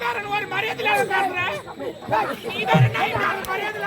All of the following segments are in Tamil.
யாரன் ஒரு மரியாதையில பேசுற நீ தான் மரியாதையில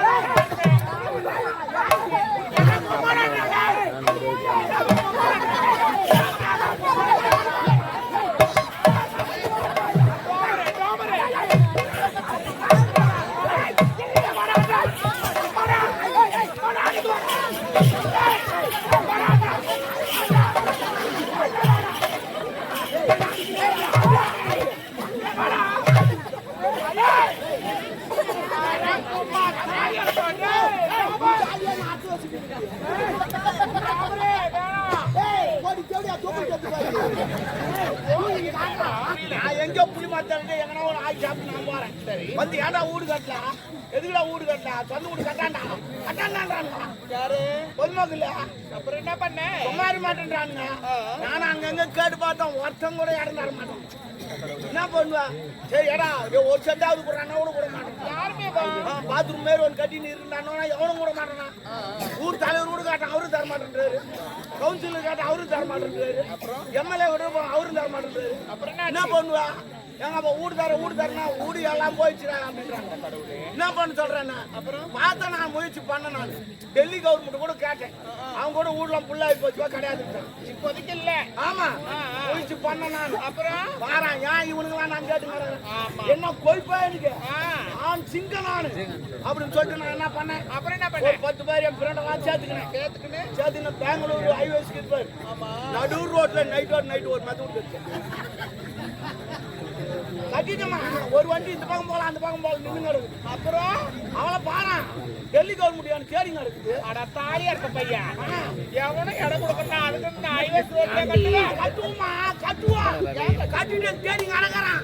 எங்க புளி மாத்தாண்டு எங்கன்னா ஒரு ஆய் சாப்பிட்டு நான் போறேன். வந்து ஏன்டா வீடு கட்டலாம், எதுக்குடா வீடு கட்டலாம், சொந்த வீடு கட்டாண்டா கட்டாண்டான்றானுங்க. யாரு பொதுமக்கள் இல்ல. அப்புறம் என்ன பண்ண சொல்லாரு மாட்டேன்றானுங்க. நானும் அங்கங்க கேட்டு பார்த்தோம், ஒருத்தம் கூட இடம் தர மாட்டோம். என்ன பண்ணுவா, சரி ஏடா ஒரு செட்டாவது போடுறானா கூட கூட மாட்டேன். யாருமே பாத்ரூம் மாரி ஒன்று கட்டின்னு இருந்தானோ எவனும் கூட மாட்டேனா. ஊர் தலைவர் கூட காட்டான், அவரும் தர மாட்டேன்றாரு. கவுன்சிலர் கேட்டா அவரும் தர மாட்டேன்றாரு. எம்எல்ஏ கூட அவரும் தர மாட்டேன்றாரு. அப்புறம் என்ன பண்ணுவா, எங்க அப்ப வீடு தரனா வீடு எல்லாம் போயிடுச்சுடா அப்படின்றாங்க. என்ன பண்ண சொல்றேன்னா, அப்புறம் பார்த்தா நான் முயற்சி பண்ண. நான் டெல்லி கவர்மெண்ட் கூட கேட்டேன், அவங்க கூட வீடுலாம் ஃபுல்லாகி போச்சுவா கிடையாது இப்போதைக்கு இல்ல. ஆமா முயற்சி பண்ண நான். அப்புறம் வாரான் ஏன் இவனுங்களாம் நான் கேட்டு என்ன கொய்ப்பா எனக்கு ஆண் சிங்க நானு அப்படின்னு சொல்லிட்டு நான் என்ன பண்ணேன். அப்புறம் என்ன பண்ணேன், 10 பேர் என் ஃப்ரெண்டெல்லாம் சேர்த்துக்கினேன். பெங்களூரு ஹைவேஸ்க்கு இருப்பாரு, நடுவு ரோட்ல நைட் ஒரு மெத்தூர் கட்டிட்டுமா ஒரு வண்டி இந்த பக்கம் போகலாம் அந்த பக்கம் போகலாம் நின்று கிடக்குது. அப்புறம் அவளை பாரு டெல்லி கவர்மெண்ட் கேரிங் இருக்குது. அட தாலியா இருக்க பையன் எவனும் இடம் கொடுக்கணும், அதுக்கு கட்டுவோமா கட்டுவா கட்டிட்டு கேரிங் அடங்குறான்.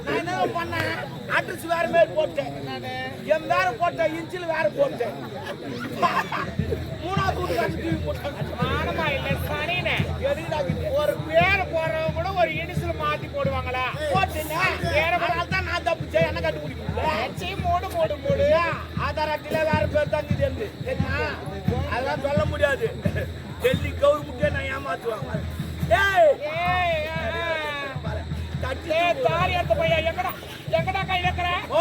நான் என்ன பண்ணேன், அட்ரஸ் வேற மேல் போட்டேன், என் வேற போட்டேன், இன்ச்சில் வேற போட்டேன். 3வது வீட்டு காசு டிவி போட்டேன். மானமா இல்ல சனினே ஒரு பேரை போடுறவங்க கூட ஒரு இனிஷியல் மாத்தி போடுவாங்களா போட்டுங்க. வேற தான் நான் தப்பிச்சேன், என்ன கட்டு முடியும் மூடு ஆதார் அட்டையில வேற பேர் தங்கி தெரிஞ்சு சரிங்களா. அதெல்லாம் சொல்ல முடியாது. டெல்லி கவர்மெண்ட்டே நான் ஏமாத்துவாங்க. எங்கடா கை வைக்கிற? ஓ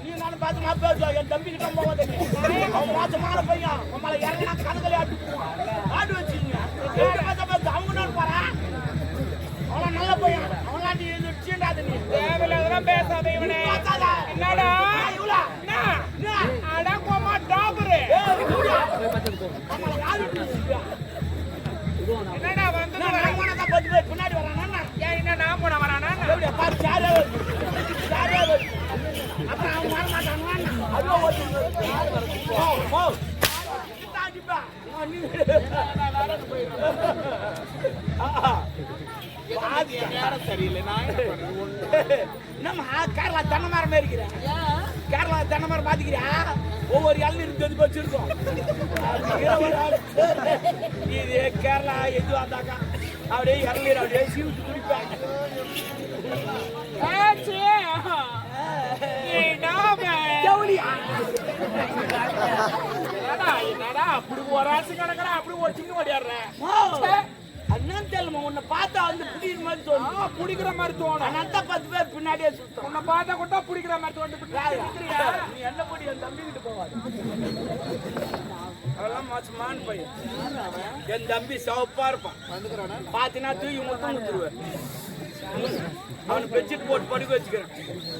நீ நானும் பார்த்து நான் பேசுவேன். என் தம்பி கிட்ட போவாத, அவன் மோசமான பையன். நம்மள இறங்கினா கதகளே ஆட்டு வச்சுங்க. அவங்க நான் போறேன், அவன் நல்ல பையன். அவன் நீ சீண்டாது, நீ தேவையில்லாம் பேசாத. இவனே என்னடா அடக்கோமா டாபரு என்னடா வந்து பின்னாடி வரானா? ஏன் என்ன நான் போன வரானா? அப்புறம் அவன் வர மாட்டான். கேரளா தென்னை மரம் இருக்கிறேன். கேரளா தென்னை மரம் பாத்துக்கிறியா? ஒவ்வொரு இளநீர் இருந்து வச்சிருக்கோம். இது கேரளா எது வந்தாக்கா அப்படியே இளநீர் அப்படியே சீவிட்டு குடிப்பேன். என்னடா அப்படி ஒரு ஆசை கிடக்குறா, அப்படி ஒரு சிங்க ஓடியாடுறேன். அண்ணன் தெரியல, உன்னை பார்த்தா வந்து பிடிக்கிற மாதிரி தோணும். பிடிக்கிற மாதிரி தோணும். அண்ணன் 10 பேர் பின்னாடியே சுத்தம். உன்னை பார்த்தா கூட பிடிக்கிற மாதிரி தோணும். நீ என்ன போடி என் தம்பி கிட்ட போவாது. அதெல்லாம் மோசமான பையன். என் தம்பி சவப்பா இருப்பான். பாத்தீங்கன்னா தூக்கி முத்தம் முத்துருவேன். அவனு பெட்ஷீட் போட்டு படுக்க வச்சுக்கிறேன்.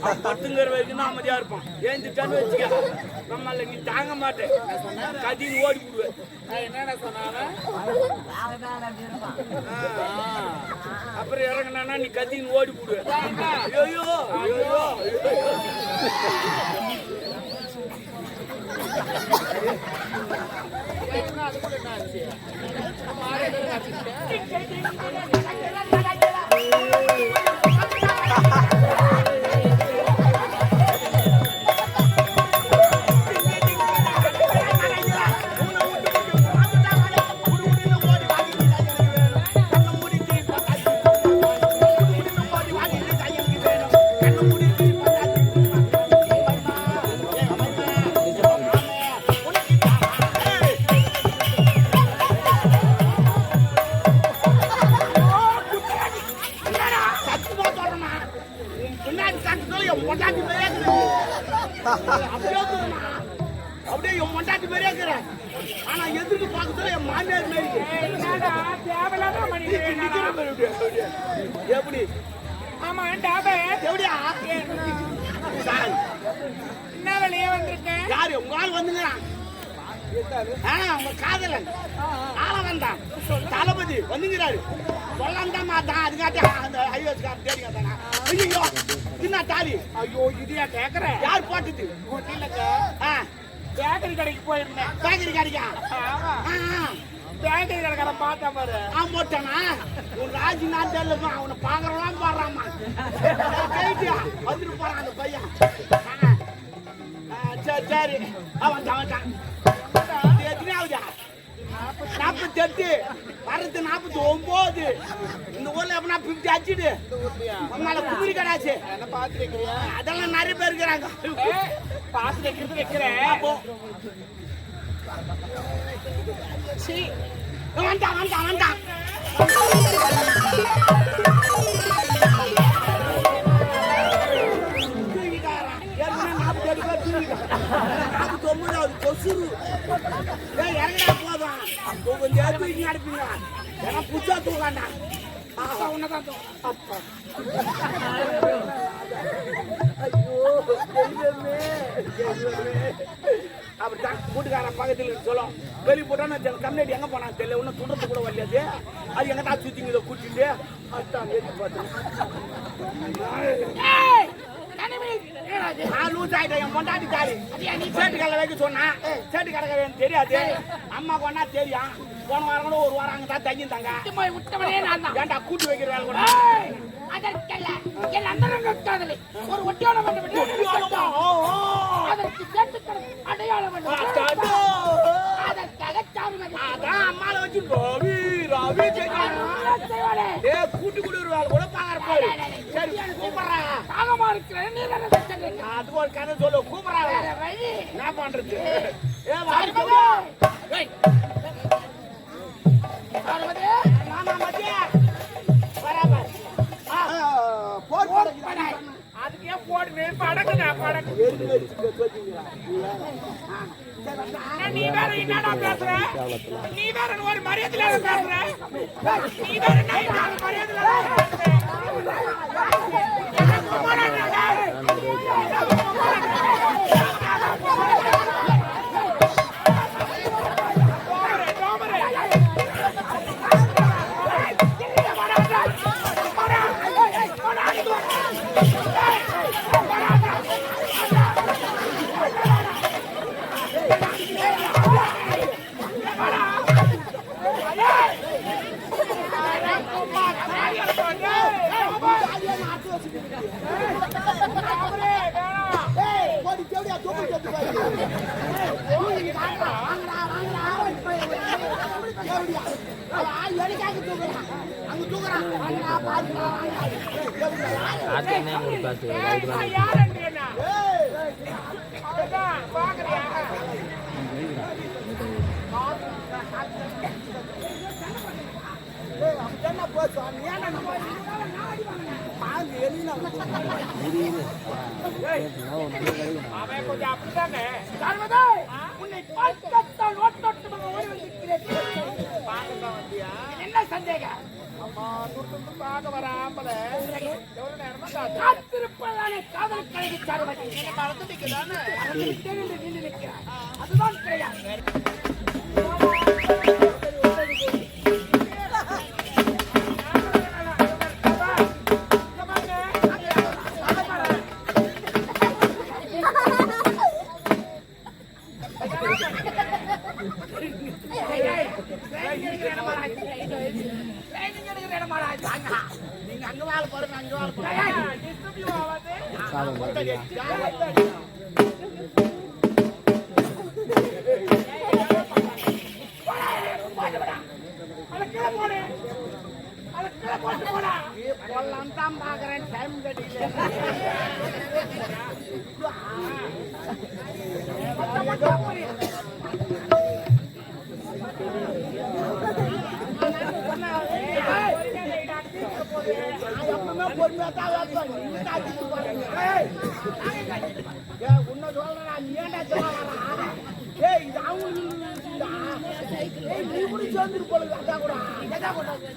அவன் பத்துங்கிற வரைக்கும் தான் அமைதியா இருப்பான். ஏந்திட்டான்னு வச்சுக்க, நம்மள நீ தாங்க மாட்டேன், கதின்னு ஓடி விடுவேன். என்னடா சொன்னாங்க, அப்புறம் இறங்கினா நீ கதின்னு ஓடி விடுவேன். ஐயோ ஐயோ அது கூட என்ன ஆச்சு? காட்டுறதுல என் பொண்டாட்டி மாதிரியே அப்படியே என் பொண்டாட்டி மாதிரியே இருக்கிறேன். ஆனா எதிர்க்கு பார்க்கறதுல என் மாமியார் மாதிரி எப்படி? ஆமா டாபா எப்படியா? என்ன வேலையே வந்திருக்கேன்? யாரு உங்க ஆள் வந்துங்கிறான்? உங்க காதலன் ஆளவன் தான் தளபதி வந்துங்கிறாரு. சொல்லலாம் தான் மாட்டான். அதுக்காட்டி அந்த ஐயோஸ்காரன் தேடி கேட்டானா? ஐயோ என்ன தாலி? ஐயோ இதையா கேக்குறேன்? யார் போட்டது? இல்லங்க பேக்கரி கடைக்கு போயிருந்தேன். பேக்கரி கடைக்கா? பேக்கரி கடைக்கார பார்த்தா பாரு. போட்டானா? உன் ராஜி நான் தெரியல. அவனை பாக்குறவெல்லாம் பாடுறாமா. வந்துட்டு போறான் அந்த பையன். சரி சரி வந்துட்டான். எத்தனாவதா? 48 வர்றது 49. இந்த ஊர்ல எப்படின்னா 50 அடிச்சுடு. உன்னால குதிரை கடாச்சு என்ன பாத்து வைக்கிறியா? அதெல்லாம் நிறைய பேர் இருக்கிறாங்க. பாத்து வைக்கிறது வைக்கிறேன். வந்தான் வந்தான் வந்தான். கொசுரு இறங்கினா போதும் கொஞ்சம் தூக்கி அனுப்பிங்க. ஏன்னா புதுசா தூக்காண்டா உன்னதான் ஐயோ அப்படித்தான் கூட்டுக்காரன் பக்கத்தில் சொல்லும். வெளியே போட்டோன்னு கம்யூனிட்டி எங்க போனான்னு தெரியல. ஒன்னும் துடுறது கூட வரலையாது. அது எங்க தான் சுத்திங்க இதை கூட்டிட்டு அதுதான் ஏற்றி பார்த்தேன். நான் லூஸ் ஆயிட்டேன். என் பொண்டாட்டி தாலி சேட்டு கடலை வைக்க சொன்னேன். சேட்டு கடை தெரியாது. அம்மா கொண்டா தெரியும். போன வாரம் கூட ஒரு வாரம் அங்கதான் தங்கிட்டாங்க. ஏன்டா கூட்டி வைக்கிற வேலை கூட ஒரு ஒட்டியான அடையாளம் அதான் அம்மால வச்சு கூட்டி கொடுக்குற கூட பாக்குற. சரி கூப்பிடுறேன். தாகமா இருக்கிறேன். அது ஒரு கதை சொல்லு. கூப்பிடுறாங்க என்ன பண்றது? அதுக்கே போடுமே படக்குடா படக்கு. நீ வேற என்னடா பேசுற? நீ வேற ஒரு மரியாதையில பேசுற? நீ வேற மரியாதையில கொஞ்சம் அப்படித்தானே என்ன சந்தேகம்? பார்க்க வர ஆம்பளை எவ்வளவு நேரமா காத்திருப்பதானே காதல் கழகி சார்பதி அதுதான் கிடையாது. நீங்க அங்க வாழ போறேன் அங்க வாழ போறேன். தான் பாக்குறேன் டைம் கட்டில பொறுமை பார்த்தா வைப்பேன். நீ தாக்கிட்டு போறீங்க. ஏய், உன்னை சொல்றேன், நீ ஏன்டா சொல்ல? ஏய், இது அவங்களுக்கு ஏய், நீ கூட சேர்ந்துட்டு போல அட்டா கூட.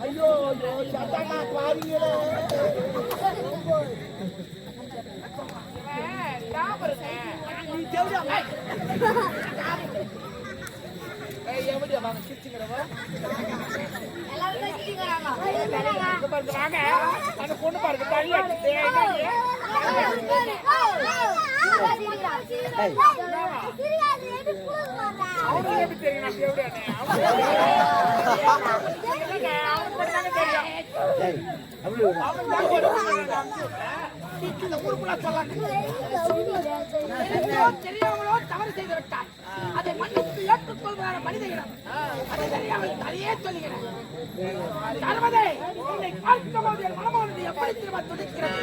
ஐயோ ஐயோ, சட்டாண்டா பாருங்களே. நீ தேவையா? ஏய், எப்படியா வாங்க சிரிச்சுக்கிறவா? வாங்க அந்த பொண்ணு பாருங்க தள்ளி அடிச்சு அவனுக்கு எப்படி தெரியும் நான் எப்படியானே அவனுக்கு தெரியும் தெரியாமலோ தவறு செய்து விட்டார். அதை மன்னித்து ஏற்றுக்கொள்வதான மனித இனம். அதை தெரியாமல் அதையே சொல்லுகிறேன். தளபதி, உன்னை பார்க்கும்போது என் மனமானது எப்படி திரும்ப துடிக்கிறது.